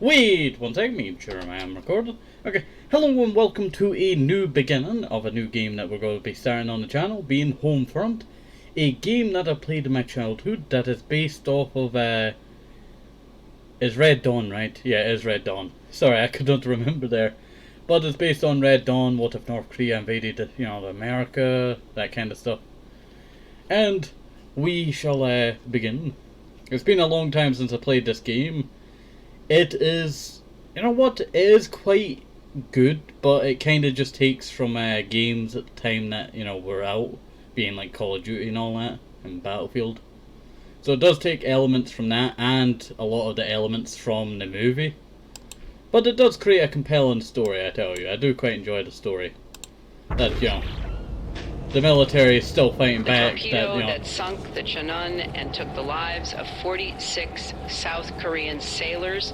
Wait one second, make sure I am recorded. Okay, hello and welcome to a new beginning of a new game that we're going to be starting on the channel, being Homefront. A game that I played in my childhood that is based off of, is Red Dawn, right? Yeah, it is Red Dawn. Sorry, I couldn't remember there. But it's based on Red Dawn, what if North Korea invaded, America, that kind of stuff. And we shall begin. It's been a long time since I played this game. It is, it is quite good, but it kind of just takes from games at the time that, were out, being like Call of Duty and all that, and Battlefield. So it does take elements from that, and a lot of the elements from the movie. But it does create a compelling story, I tell you. I do quite enjoy the story. That, the military is still fighting back. The torpedo that sunk the Cheonan and took the lives of 46 South Korean sailors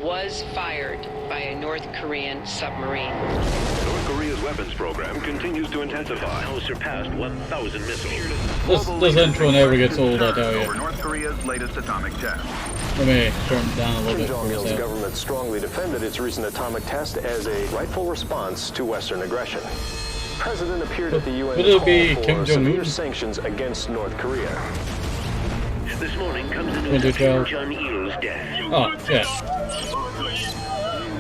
was fired by a North Korean submarine. North Korea's weapons program continues to intensify. Now surpassed 1,000 missiles. This intro never gets old, I tell you. North Korea's latest atomic test. Let me turn it down a little bit. Kim Jong-il's government strongly defended its recent atomic test as a rightful response to Western aggression. The president appeared at the UN call for severe sanctions against North Korea. This morning comes the news of Kim Jong-il's death. Oh, yeah.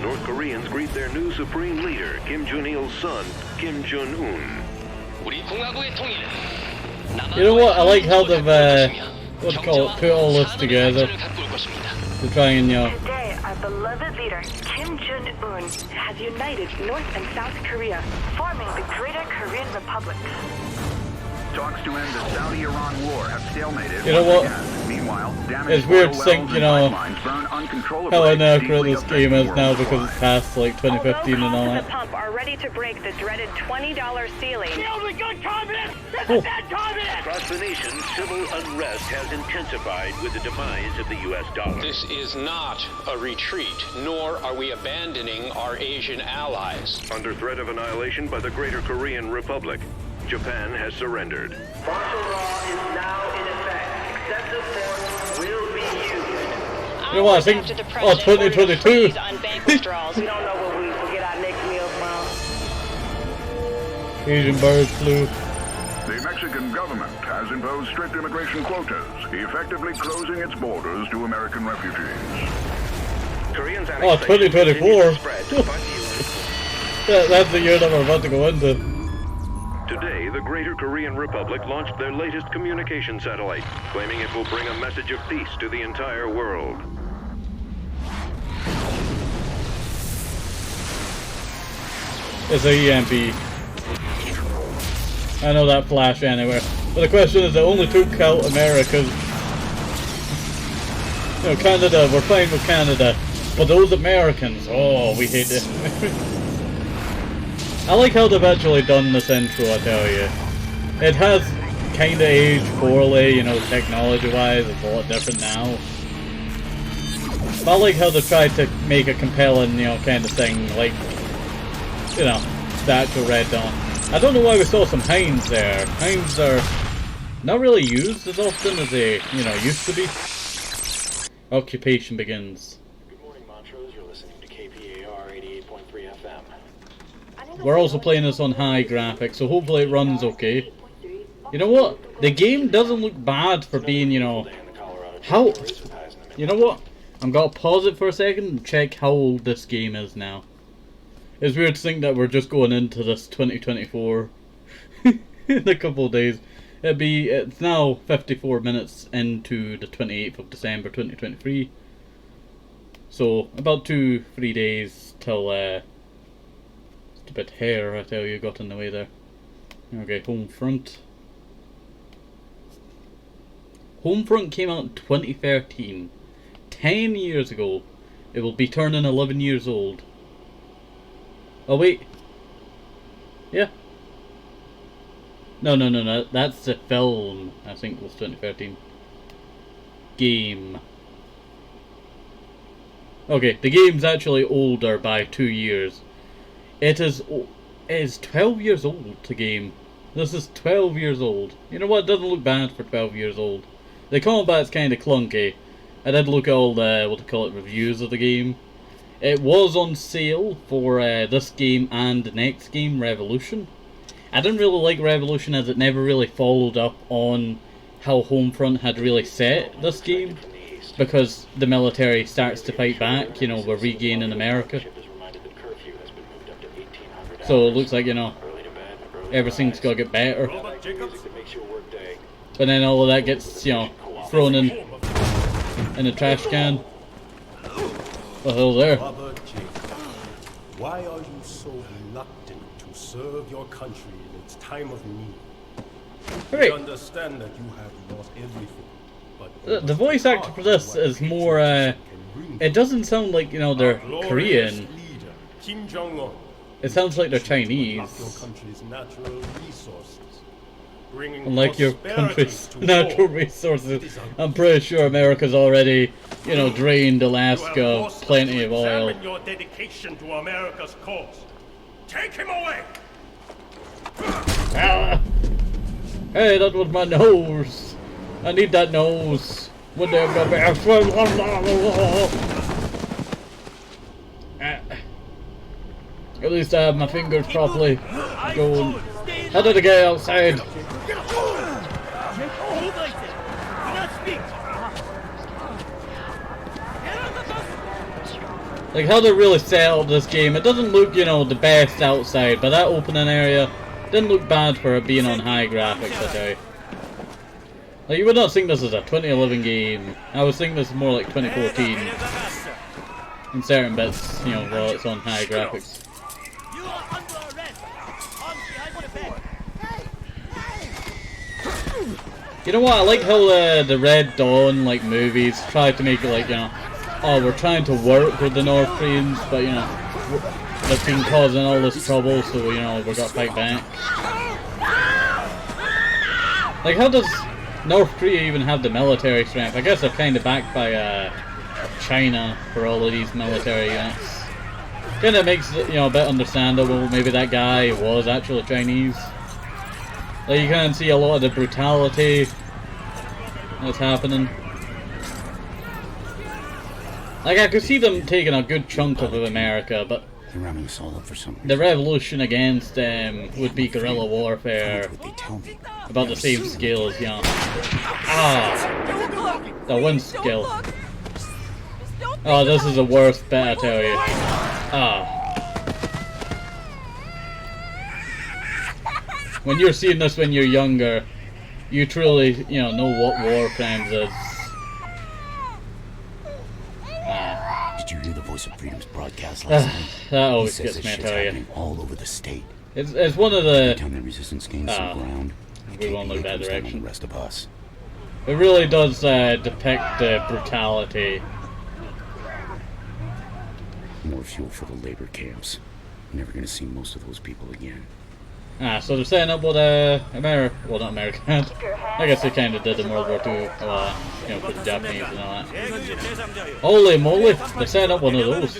North Koreans greet their new supreme leader, Kim Jong-il's son, Kim Jong-un. You know what? I like how they've, put all this together to try and, Today, our beloved leader, Kim Jong-un, has united North and South Korea, forming the Greater Korean Republic. Talks to end the Saudi-Iran war have stalemated. You know what? Meanwhile, it's weird to think, how inaccurate this game is now because it's past like 2015 and all that. The pump are ready to break the dreaded $20 ceiling. The only good communist is a dead communist! Across the nation, civil unrest has intensified with the demise of the U.S. dollar. This is not a retreat, nor are we abandoning our Asian allies. Under threat of annihilation by the Greater Korean Republic, Japan has surrendered. Martial law is now in effect. Excessive force will be used. You know what, I think, 2022. We don't know where we will get our next meal from. Asian bird flu. The Mexican government has imposed strict immigration quotas, effectively closing its borders to American refugees. Koreans 2024. That's the year that we're about to go into. Today, the Greater Korean Republic launched their latest communication satellite, claiming it will bring a message of peace to the entire world. It's a EMP. I know that flash anywhere. But the question is, it only took out America's... Canada, we're fine with Canada. But those Americans, oh, we hate it. I like how they've actually done this intro, I tell you. It has kinda aged poorly, technology-wise, it's a lot different now. But I like how they tried to make a compelling, kind of thing, like, the actual Red Dawn. I don't know why we saw some hinds there. Hinds are not really used as often as they, used to be. Occupation begins. Good morning, Montrose. You're listening to KPAR 88.3 FM. We're also playing this on high graphics, so hopefully it runs okay. You know what? The game doesn't look bad for being, how... You know what? I'm gonna pause it for a second and check how old this game is now. It's weird to think that we're just going into this 2024 in a couple of days. It's now 54 minutes into the 28th of December 2023. So, about 2-3 days till, a bit hair, I tell you, got in the way there. Okay, Homefront. Homefront came out in 2013. 10 years ago. It will be turning 11 years old. Oh wait. Yeah. No, that's the film, I think it was 2013. Game. Okay, the game's actually older by 2 years. It is 12 years old, the game. This is 12 years old. You know what, it doesn't look bad for 12 years old. The combat's kinda clunky. I did look at all the, reviews of the game. It was on sale for this game and the next game, Revolution. I didn't really like Revolution as it never really followed up on how Homefront had really set this game, because the military starts to fight back, you know, we're regaining America. So it looks like, you know, everything's got to get better. But then all of that gets, you know, thrown in a trash can. What the hell's there? Why are you so reluctant to serve your country in its time of need? Right. I understand that you have lost everything, but the voice actor for this is more, it doesn't sound like, you know, they're Korean. Kim Jong-un. It sounds like they're Chinese. Your country's natural resources. Unlike your country's natural resources, I'm pretty sure America's already, you know, drained Alaska of plenty of oil. Your dedication to America's cause. Take him away. Ah. Hey, that was my nose. I need that nose. Would there be At least I have my fingers properly going. How did I get outside? Like, how they really set up this game. It doesn't look, you know, the best outside, but that opening area didn't look bad for it being on high graphics, I tell you. Like, you would not think this is a 2011 game. I was thinking this is more like 2014. In certain bits, you know, while it's on high graphics. You know what, I like how the Red Dawn, like, movies try to make it like, you know, oh, we're trying to work with the North Koreans, but, you know, they've been causing all this trouble, so, you know, we've got to fight back. Like, how does North Korea even have the military strength? I guess they're kind of backed by China for all of these military units. Kind of makes it, you know, a bit understandable. Maybe that guy was actually Chinese. Like, you can see a lot of the brutality that's happening. Like, I could see them taking a good chunk of America, but they're rounding us all up for some reason. The revolution against them would be guerrilla warfare. About the same scale as, you know. Ah! The one skill. Oh, this is the worst bit, I tell you. Ah. When you're seeing this when you're younger, you truly, you know what war crimes is. Did you hear the Voice of Freedom's broadcast last night? That always gets me, I tell you. All over the state. It's one of the. Every time the resistance gains some ground, we won't look that direction. The rest of us. It really does depict the brutality. More fuel for the labor camps. Never gonna see most of those people again. Ah, so they're setting up what America, well, not America. I guess they kind of did in World War II, you know, for the Japanese and all that. Holy moly, they're setting up one of those.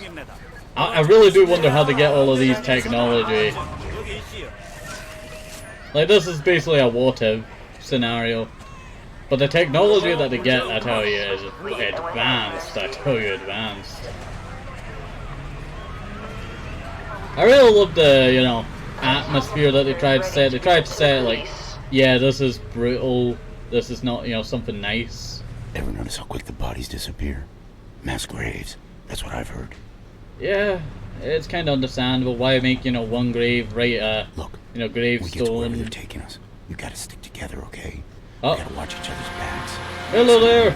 I really do wonder how they get all of these technology. Like, this is basically a what-if scenario. But the technology that they get, I tell you, is advanced. I tell you, advanced. I really love the, you know, atmosphere that they tried to set. They tried to set, like, yeah, this is brutal. This is not, you know, something nice. Ever notice how quick the bodies disappear? Mass graves. That's what I've heard. Yeah, it's kind of understandable. Why make, you know, one grave right look, you know, gravestone? We get to wherever they're taking us. You gotta stick together, okay? Oh. We gotta watch each other's backs. Hello there.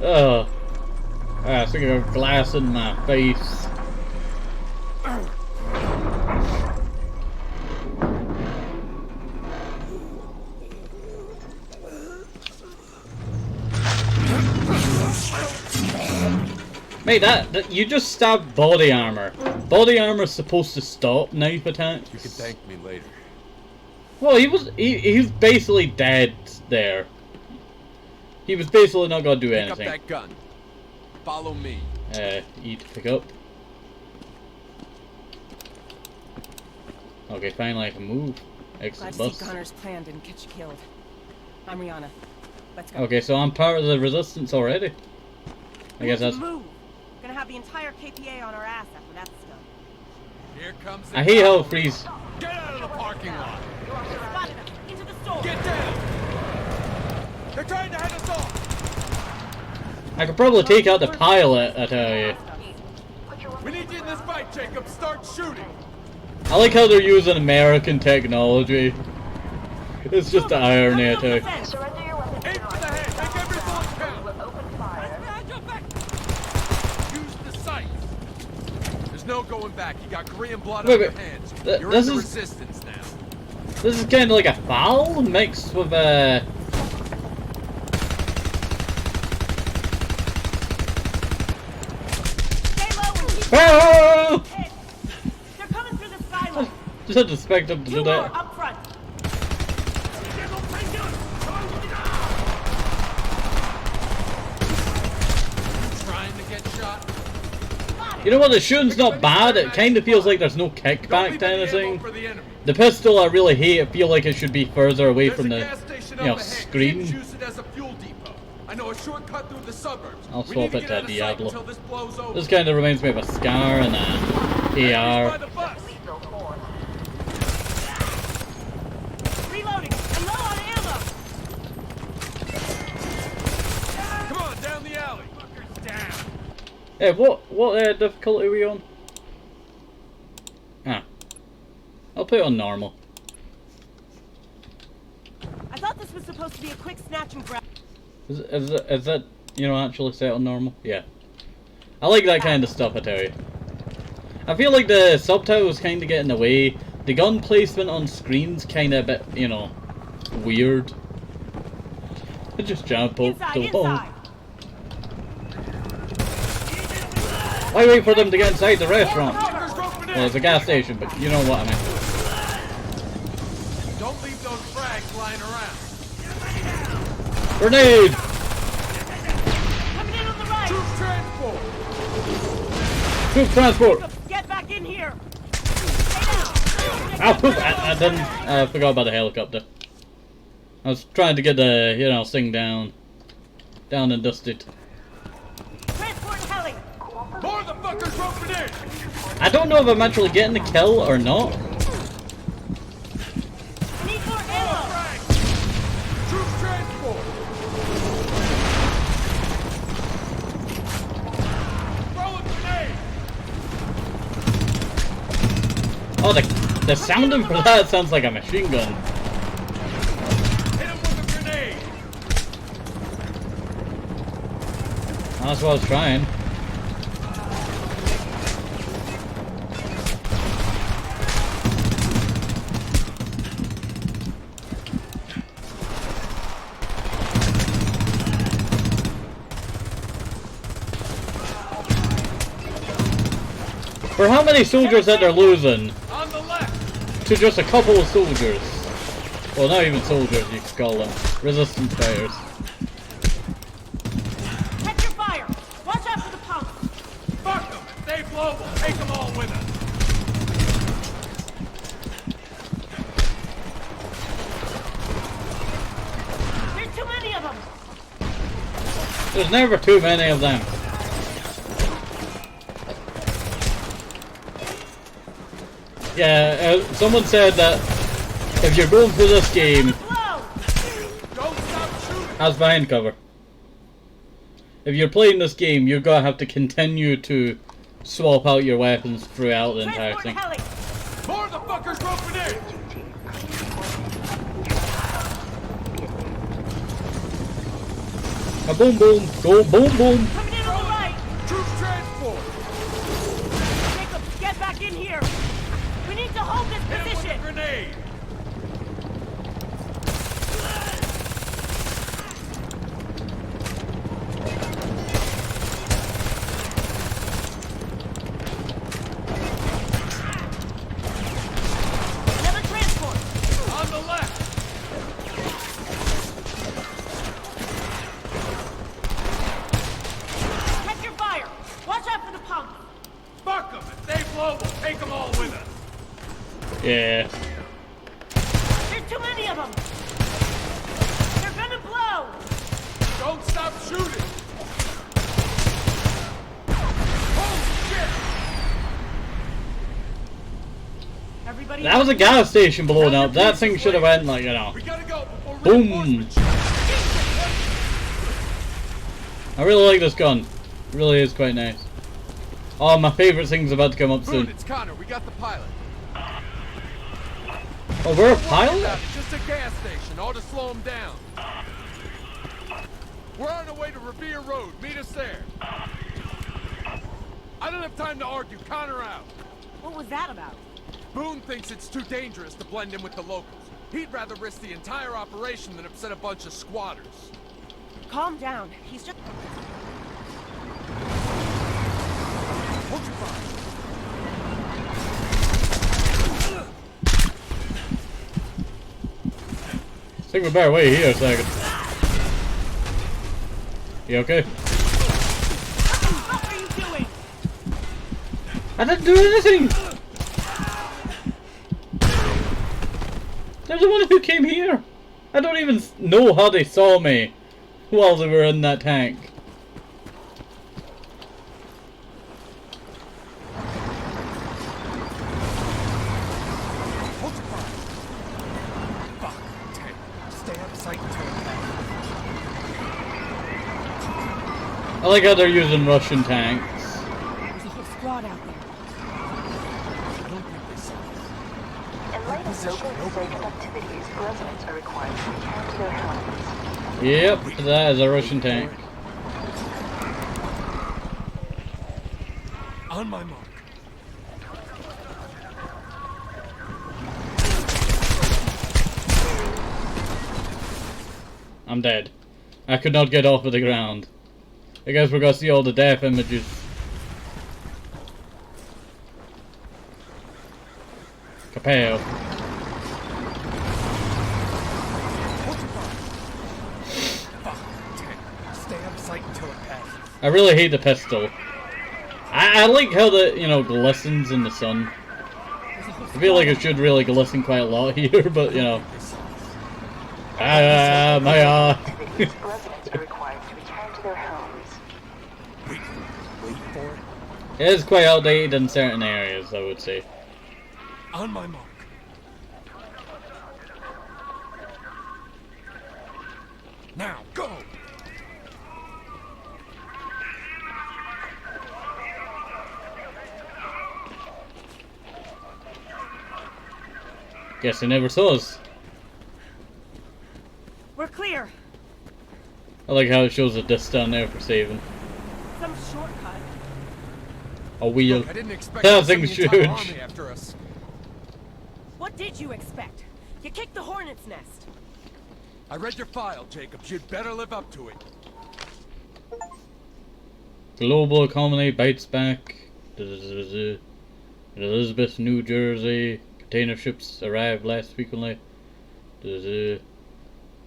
Oh. I think I got glass in my face. Mate, that you just stabbed body armor. Body armor's supposed to stop knife attacks. You can thank me later. Well, he was basically dead there. He was basically not gonna do anything. Pick up that gun. Follow me. Eat, pick up. Okay, finally I can move. Exit Glad bus. to see Connor's plan didn't get you killed. I'm Rihanna. Let's go. Okay, so I'm part of the resistance already. I guess that's. Move. Gonna have the entire KPA on our ass after that's done. Here comes I hate how it frees. Get out of the parking lot. Spotted us. Into the store. Get down. They're trying to head us off. I could probably take out the pilot, I tell you. We need you in this fight, Jacob. Start shooting. I like how they're using American technology. It's just the irony, I tell you. Aim for the head. Make every bullet count. Use the sights. There's no going back. You got Korean blood on your hands. You're in the resistance now. This is kind of like a foul mixed with a. Oh! They're coming through the skyline. Just had to expect them to do that. Up front. Trying to get shot. You know what? The shooting's not bad. It kind of feels like there's no kickback to anything. The pistol, I really hate. I feel like it should be further away from the, screen. Use it as a fuel depot. I know a shortcut through the suburbs. I'll swap it to Diablo. This kind of reminds me of a Scar and a AR. Reloading. I'm low on ammo. Come on, down the alley. Fuckers down. Hey, what difficulty are we on? Ah. I'll put it on normal. I thought this was supposed to be a quick snatch and grab. Is that, actually set on normal? Yeah. I like that kind of stuff, I tell you. I feel like the subtitles kind of get in the way. The gun placement on screen's kind of a bit, weird. I just jump up the wall. Why wait for them to get inside the restaurant? Well, it's a gas station, but you know what I mean. Don't leave those frags lying around. Grenade! Coming in on the right. Troop transport! Get back in here. I didn't. I forgot about the helicopter. I was trying to get the, thing down and dusted. Transport heli. More of the fuckers roping in. I don't know if I'm actually getting the kill or not. Need more ammo. Troop transport. Throwing grenade. Oh, the sounding for that sounds like a machine gun. Hit him with a grenade. That's what I was trying. For how many soldiers that they're losing? On the left. To just a couple of soldiers. Well, not even soldiers, you could call them. Resistance fighters. Catch your fire. Watch out for the pump. Fuck them. If they blow, we'll take them all with us. There's too many of them. There's never too many of them. Yeah, someone said that if you're going through this game as behind cover, if you're playing this game, you're gonna have to continue to swap out your weapons throughout the entire thing. More of the fuckers roping in. A boom boom, go boom boom. Coming in on the right. Troop transport. Jacob, get back in here. We need to hold this position. Grenade. Another transport. On the left. Catch your fire. Watch out for the pump. Fuck them. If they blow, we'll take them all with us. Yeah. There's too many of them. They're gonna blow. That was a gas station blowing up. That thing should have went like, you know, boom. I really like this gun. It really is quite nice. Oh, my favorite thing's about to come up soon. It's Connor. We got the pilot. Oh, we're a pilot? It's just a gas station. Ought to slow him down. We're on our way to Revere Road. Meet us there. I don't have time to argue. Connor out. What was that about? Boone thinks it's too dangerous to blend in with the locals. He'd rather risk the entire operation than upset a bunch of squatters. Calm down. He's just... Hold your fire. I think we better wait here a second. You okay? What are you doing? I didn't do anything! They're the one who came here! I don't even know how they saw me while they were in that tank. Hold your fire. Fuck. Tank. Stay out of sight until it passes. I like how they're using Russian tanks. There's a whole squad out there. I don't think they saw us. In light of local insurgent activities, residents are required to return to their homes. Yep, that is a Russian tank. On my mark. I'm dead. I could not get off of the ground. I guess we're gonna see all the death images. Kapow. Stay out of sight until it passes. I really hate the pistol. I like how the, you know, glistens in the sun. I feel like it should really glisten quite a lot here, but you know. Ah, my eye. Residents are required to return to their homes. Wait for it. It is quite outdated in certain areas, I would say. On my mark. Now, go! Guess they never saw us. We're clear. I like how it shows a disc down there for saving. Some shortcut. A wheel. Look, I didn't expect That to send thing's the entire huge. army after us. What did you expect? You kicked the hornet's nest. I read your file, Jacobs. You'd better live up to it. Global economy bites back. In Elizabeth, New Jersey, container ships arrived less frequently.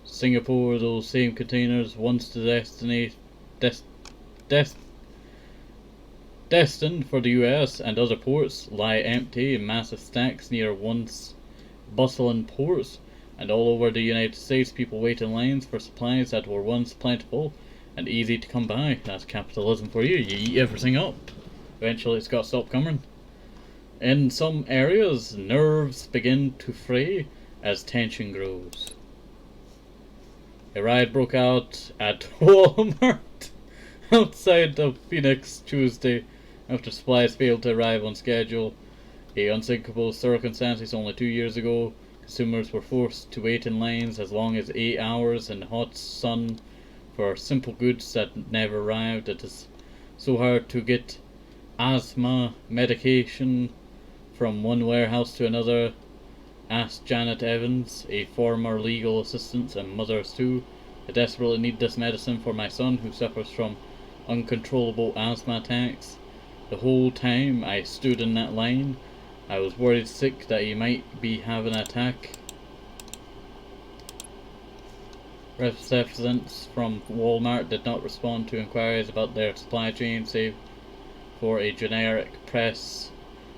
Singapore, those same containers once destined for the US and other ports lie empty in massive stacks near once bustling ports, and all over the United States people wait in lines for supplies that were once plentiful and easy to come by. That's capitalism for you. You eat everything up. Eventually it's got to stop coming. In some areas, nerves begin to fray as tension grows. A riot broke out at Walmart outside of Phoenix Tuesday after supplies failed to arrive on schedule. A unthinkable circumstances only 2 years ago. Consumers were forced to wait in lines as long as 8 hours in the hot sun for simple goods that never arrived. It is so hard to get asthma medication from one warehouse to another, asked Janet Evans, a former legal assistant and mother of two. I desperately need this medicine for my son who suffers from uncontrollable asthma attacks. The whole time I stood in that line, I was worried sick that he might be having an attack. Representatives from Walmart did not respond to inquiries about their supply chain, save for a generic press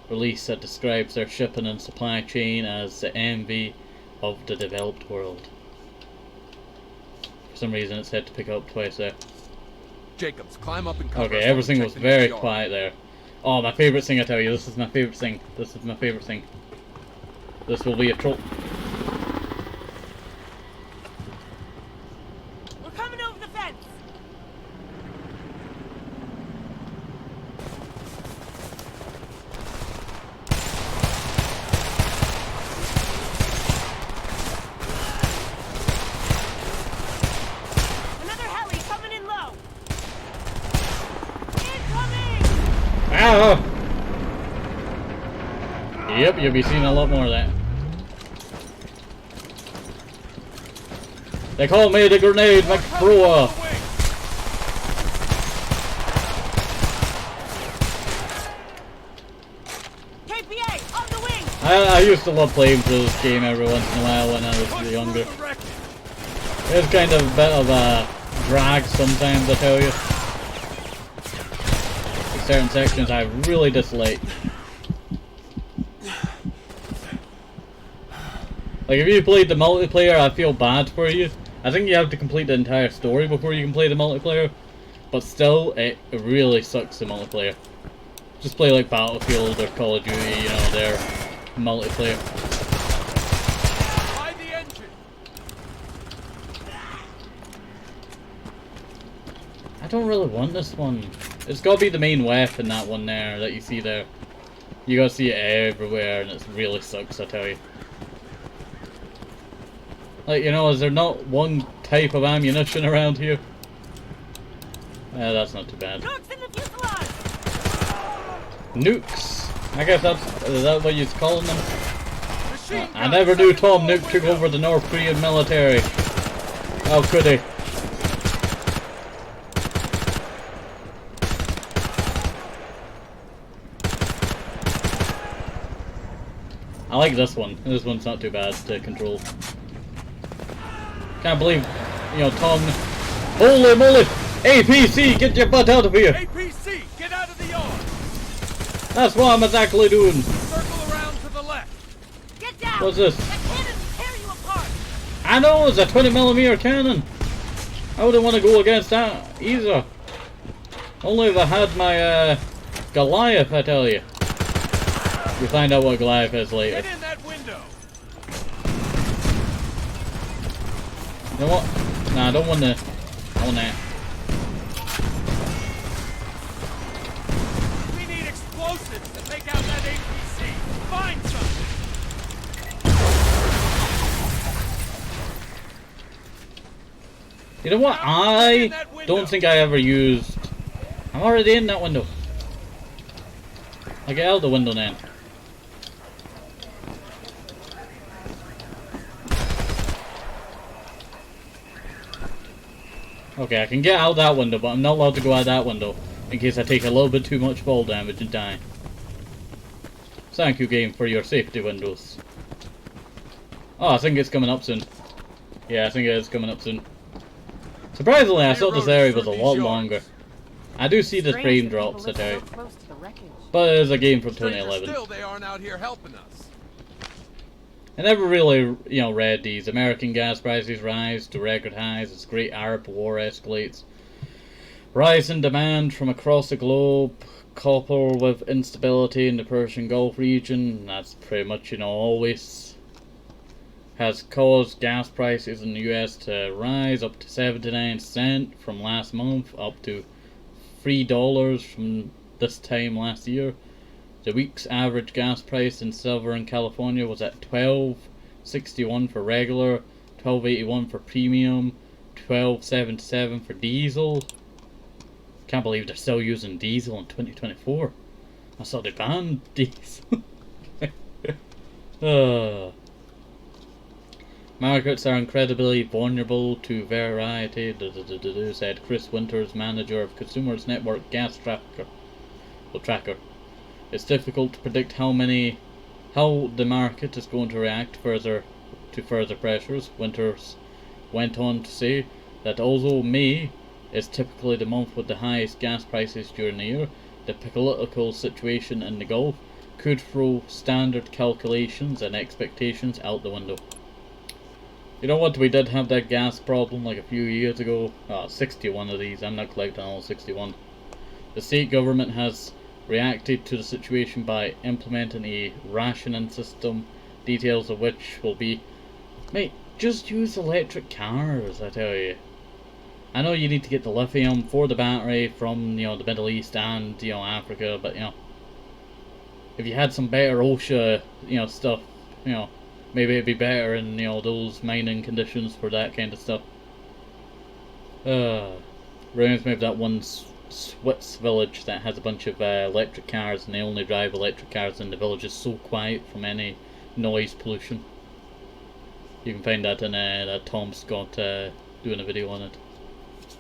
release that describes their shipping and supply chain as the envy of the developed world. For some reason it said to pick up twice there. Jacobs, climb up and cover. Okay, everything was very quiet there. Oh, my favorite thing, I tell you, this is my favorite thing. This is my favorite thing. This will be a troll. We're coming over the fence. Another heli coming in low. Incoming! Ah! Yep, you'll be seeing a lot more of that. They call me the Grenade McBroa. KPA on the wing. I used to love playing through this game every once in a while when I was younger. It's kind of a bit of a drag sometimes, I tell you. Certain sections I really dislike. Like, if you played the multiplayer, I feel bad for you. I think you have to complete the entire story before you can play the multiplayer. But still, it really sucks, the multiplayer. Just play like Battlefield or Call of Duty, you know, their multiplayer. By the engine. I don't really want this one. It's gotta be the main weapon, that one there, that you see there. You gotta see it everywhere, and it really sucks, I tell you. Like, you know, is there not one type of ammunition around here? That's not too bad. Nukes in the fuselage. Nukes! I guess is that what you're calling them? I never knew Tom Nook took over the North Korean military. How could he? I like this one. This one's not too bad to control. Can't believe, you know, Tom. Holy moly! APC, get your butt out of here! APC, get out of the yard! That's what I'm exactly doing. Circle around to the left. Get down! What's this? That cannon will tear you apart! I know, it's a 20mm cannon. I wouldn't want to go against that either. Only if I had my Goliath, I tell you. You'll find out what Goliath is later. Get in that window. You know what? Nah, I don't want to. I want that. We need explosives to take out that APC. Find something. You know what? I don't think I ever used. I'm already in that window. I'll get out the window then. Okay, I can get out that window, but I'm not allowed to go out that window in case I take a little bit too much fall damage and die. Thank you, game, for your safety windows. Oh, I think it's coming up soon. Yeah, I think it is coming up soon. Surprisingly, I thought this area was a lot longer. I do see the frame drops, I tell you. But it is a game from 2011. Still, they aren't out here helping us. I never really, you know, read these. American gas prices rise to record highs as Great Arab War escalates. Rise in demand from across the globe, coupled with instability in the Persian Gulf region. That's pretty much, you know, always has caused gas prices in the US to rise up to 79 cents from last month, up to $3 from this time last year. The week's average gas price in Southern California was at $12.61 for regular, $12.81 for premium, $12.77 for diesel. Can't believe they're still using diesel in 2024. I saw they banned diesel. Markets are incredibly vulnerable to variety, said Chris Winters, manager of Consumers Network Gas Tracker. It's difficult to predict how the market is going to react to further pressures. Winters went on to say that although May is typically the month with the highest gas prices during the year, the political situation in the Gulf could throw standard calculations and expectations out the window. You know what, we did have that gas problem like a few years ago. 61 of these, I'm not collecting all 61. The state government has reacted to the situation by implementing a rationing system Details of which will be, mate, just use electric cars, I tell you. I know you need to get the lithium for the battery from, you know, the Middle East and, you know, Africa, but, you know, if you had some better OSHA, you know, stuff, you know, maybe it'd be better in, you know, those mining conditions for that kind of stuff. Reminds me of that one Swiss village that has a bunch of electric cars, and they only drive electric cars, and the village is so quiet from any noise pollution. You can find that in that Tom Scott doing a video on it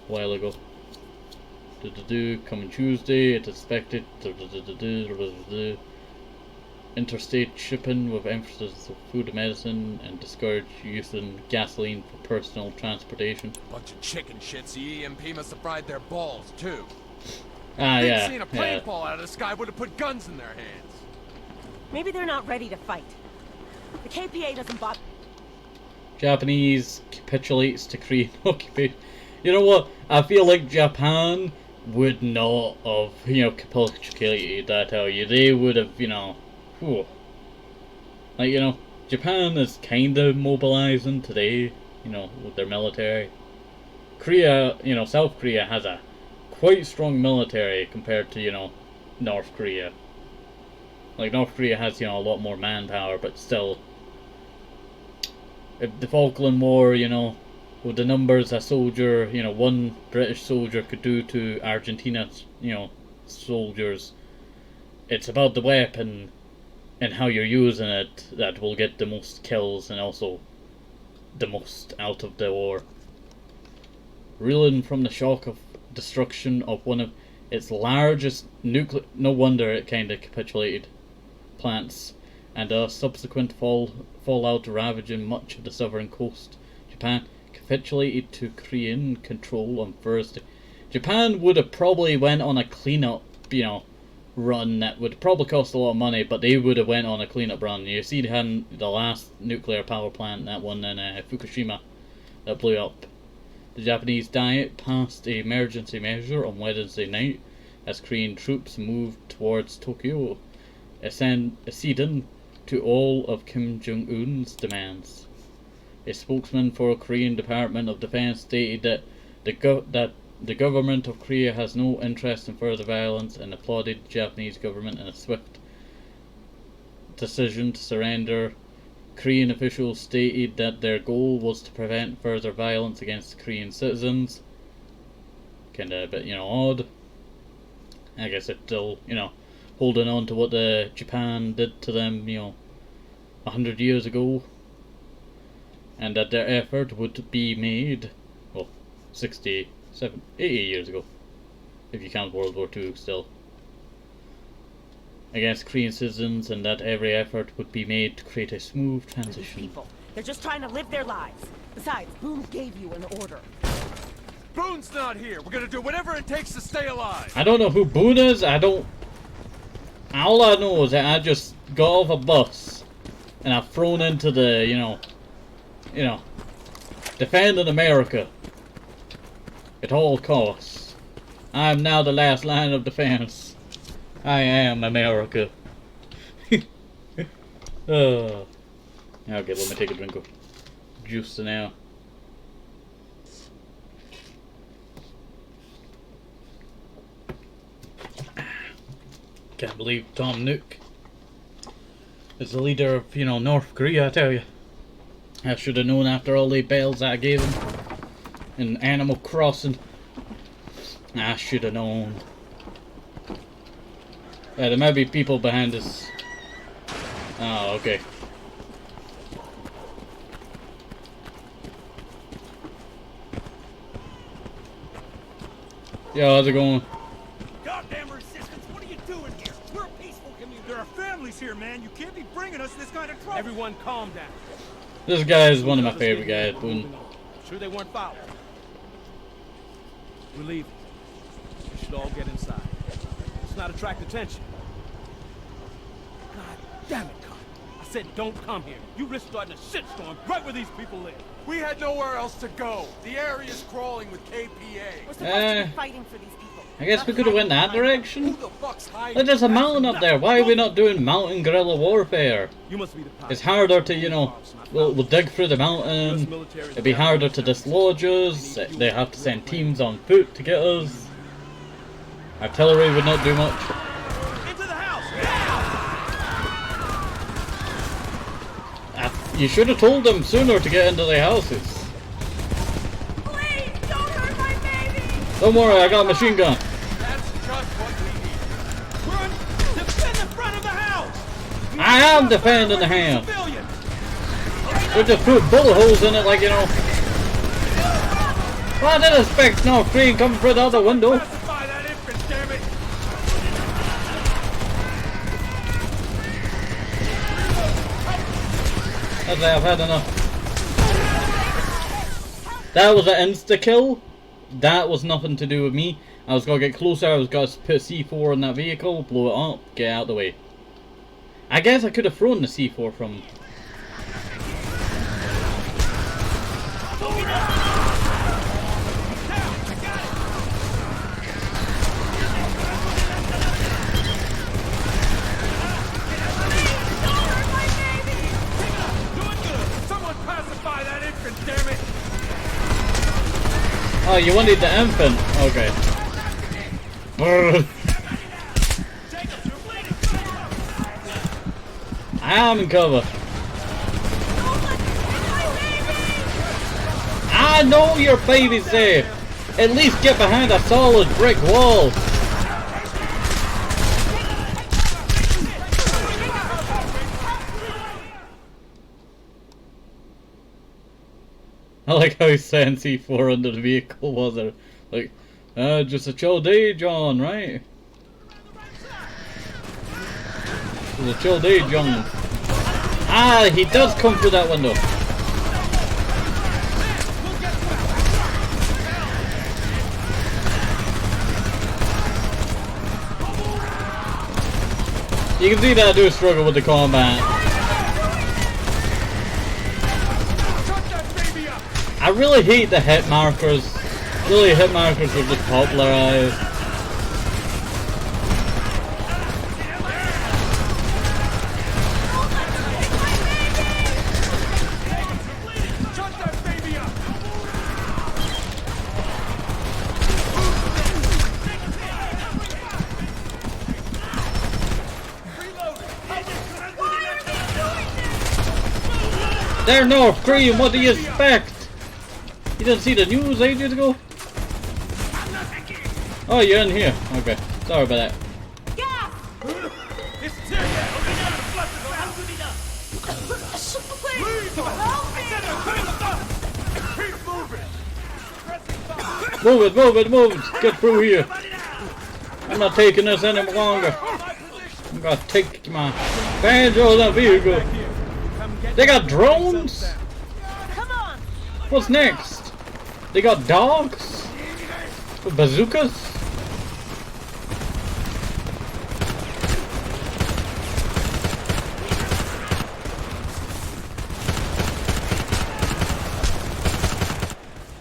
a while ago. Coming Tuesday, it's expected. Interstate shipping with emphasis of food and medicine, and discourage using gasoline for personal transportation. Bunch of chicken shits. The EMP must have fried their balls too. Yeah. Seeing a plane fall out of the sky would have put guns in their hands. Maybe they're not ready to fight. The KPA doesn't bother. Japanese capitulates to Korean occupation. You know what? I feel like Japan would not have, you know, capitulated, I tell you. They would have, you know, whew. Like, you know, Japan is kind of mobilizing today, you know, with their military. Korea, you know, South Korea has a quite strong military compared to, you know, North Korea. Like, North Korea has, you know, a lot more manpower, but still, if the Falkland War, you know, with the numbers a soldier, you know, one British soldier could do to Argentina's, you know, soldiers, it's about the weapon and how you're using it that will get the most kills and also the most out of the war. Reeling from the shock of destruction of one of its largest nuclear, no wonder it kind of capitulated, plants, and a subsequent fallout ravaging much of the southern coast. Japan capitulated to Korean control on Thursday. Japan would have probably went on a cleanup, you know, run that would probably cost a lot of money, but they would have went on a cleanup run. You see, they had the last nuclear power plant, that one in Fukushima, that blew up. The Japanese Diet passed an emergency measure on Wednesday night as Korean troops moved towards Tokyo, acceding to all of Kim Jong-un's demands. A spokesman for Korean Department of Defense stated that the government of Korea has no interest in further violence and applauded the Japanese government in a swift decision to surrender. Korean officials stated that their goal was to prevent further violence against Korean citizens. Kinda a bit, you know, odd. I guess it's still, you know, holding on to what the Japan did to them, you know, 100 years ago. And that their effort would be made, well, 80 years ago, if you count World War II still, against Korean citizens, and that every effort would be made to create a smooth transition. People, they're just trying to live their lives. Besides, Boone gave you an order. Boone's not here. We're gonna do whatever it takes to stay alive. I don't know who Boone is. All I know is that I just got off a bus and I've thrown into the, you know, defending America at all costs. I am now the last line of defense. I am America. Okay, let me take a drink of juice now. Can't believe Tom Nook is the leader of, you know, North Korea, I tell you. I should have known after all the bells I gave him in Animal Crossing. I should have known. There might be people behind us. Oh, okay. Yo, how's it going? Goddamn resistance! What are you doing here? We're a peaceful community. There are families here, man. You can't be bringing us this kind of trouble. Everyone, calm down. This guy is one of my favorite guys, Boone. Sure they weren't foul. We're leaving. We should all get inside. Let's not attract attention. God damn it, Con. I said don't come here. You risk starting a shitstorm right where these people live. We had nowhere else to go. The area's crawling with KPA. We're supposed to be fighting for these people. I guess we could have went that direction. There's just a mountain up there. Why are we not doing mountain guerrilla warfare? It's harder to, you know, we'll dig through the mountain. It'd be harder to dislodge us. They have to send teams on foot to get us. Artillery would not do much. You should have told them sooner to get into their houses. Please, don't hurt my baby! Don't worry, I got a machine gun. That's just what we need. Run! Defend the front of the house! I am defending the house. We just put bullet holes in it like, you know. Well, I didn't expect no screen coming through the other window. Pacify that infant, damn it! I've had enough. That was an insta-kill. That was nothing to do with me. I was gonna get closer, I was gonna put C4 in that vehicle, blow it up, get out of the way. I guess I could have thrown the C4 from... Oh, you wanted the infant? Okay. I am in cover. I know your baby's there. At least get behind a solid brick wall. I like how he sent C4 under the vehicle, was it? Like, just a chill day, John, right? It was a chill day, John. Ah, he does come through that window. You can see that I do struggle with the combat. I really hate the hit markers. Really, hit markers are just popularized. They're North Korean, what do you expect? You didn't see the news ages ago? Oh, you're in here. Okay, sorry about that. Move it, move it, move it! Get through here! I'm not taking this any longer. I'm gonna take my advantage of that vehicle. They got drones? What's next? They got dogs? Bazookas?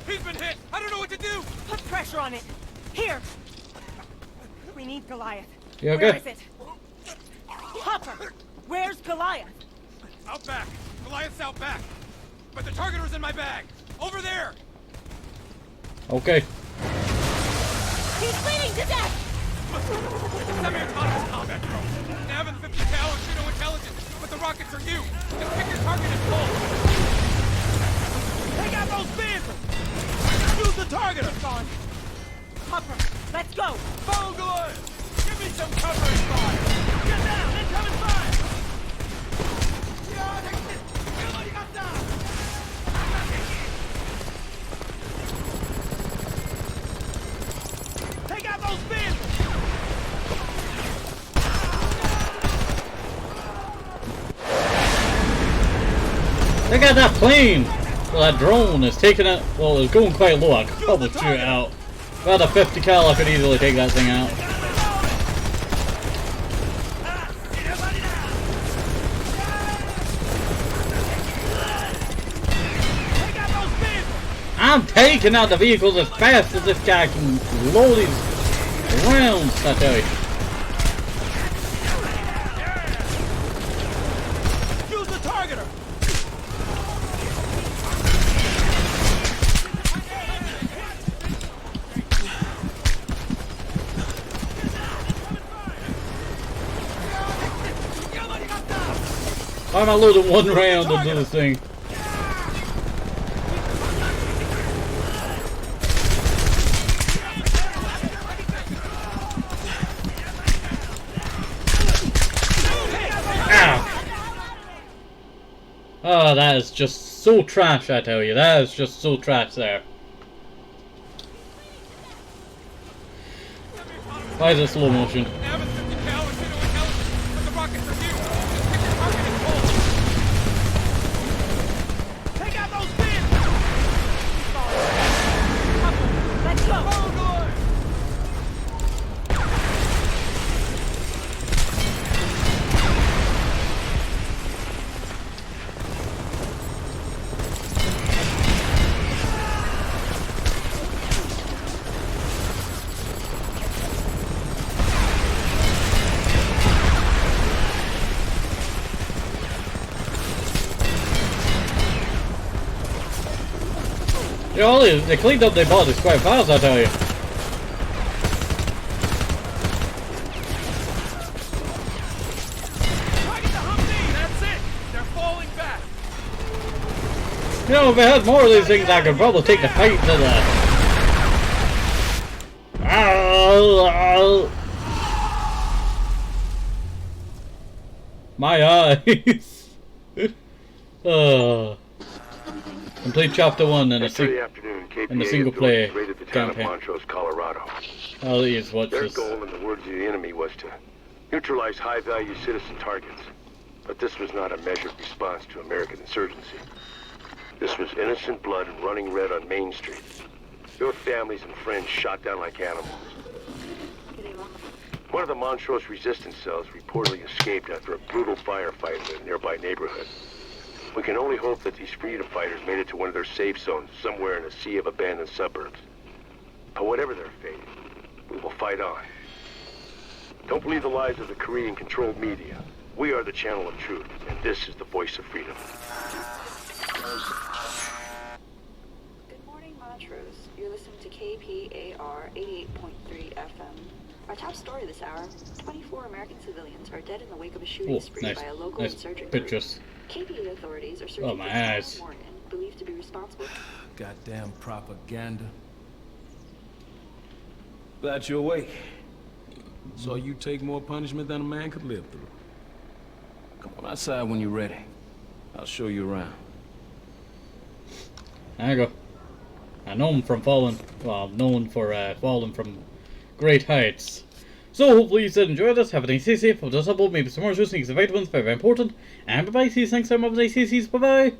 He's been hit! I don't know what to do! Put pressure on it! Here! We need Goliath. You okay? Where is it? Hopper! Where's Goliath? Out back! Goliath's out back! But the target was in my bag! Over there! Okay. He's bleeding to death! Semi-autonomous combat drone. Nav and 50 cal and no intelligence, but the rockets are you! Just pick your target and pull! Take out those vehicles! Use the target! It's on! Hopper, let's go! Follow Goliath! Give me some cover and fire! Get down! Incoming fire! Take out those vehicles! They got that plane! Well, that drone is taking it. Well, it's going quite low. I could probably shoot it out. If I had a 50 cal, I could easily take that thing out. I'm taking out the vehicles as fast as this guy can load these rounds, I tell you. Use the targeter. I'm not loading one round into this thing. Oh, that is just so trash, I tell you. That is just so trash there. Why is it slow motion? You know, they cleaned up their bodies quite fast, I tell you. That's it. They're falling back. You know, if I had more of these things, I could probably take the fight to the... My eyes. Complete chapter 1 in a single player campaign. Montrose, Colorado. Oh, these watch Their this. goal, in the words of the enemy, was to neutralize high-value citizen targets. But this was not a measured response to American insurgency. This was innocent blood running red on Main Street. Your families and friends shot down like animals. One of the Montrose resistance cells reportedly escaped after a brutal firefight in a nearby neighborhood. We can only hope that these freedom fighters made it to one of their safe zones somewhere in a sea of abandoned suburbs. But whatever their fate, we will fight on. Don't believe the lies of the Korean-controlled media. We are the channel of truth, and this is the voice of freedom. Good morning, Montrose. You're listening to KPAR 88.3 FM. Our top story this hour, 24 American civilians are dead in the wake of a shooting spree by a local insurgent group. KPA authorities are searching for Thomas Morgan, believed to be responsible. Goddamn propaganda. Glad you're awake. Saw you take more punishment than a man could live through. Come on outside when you're ready. I'll show you around. There you go. I know him from falling. Well, I'm known for falling from great heights. So hopefully you did enjoy this. Have a nice day, safe. I'll just upload maybe some more things, the vitamins, very important. And bye bye. See you next time. Have a nice day. Bye bye.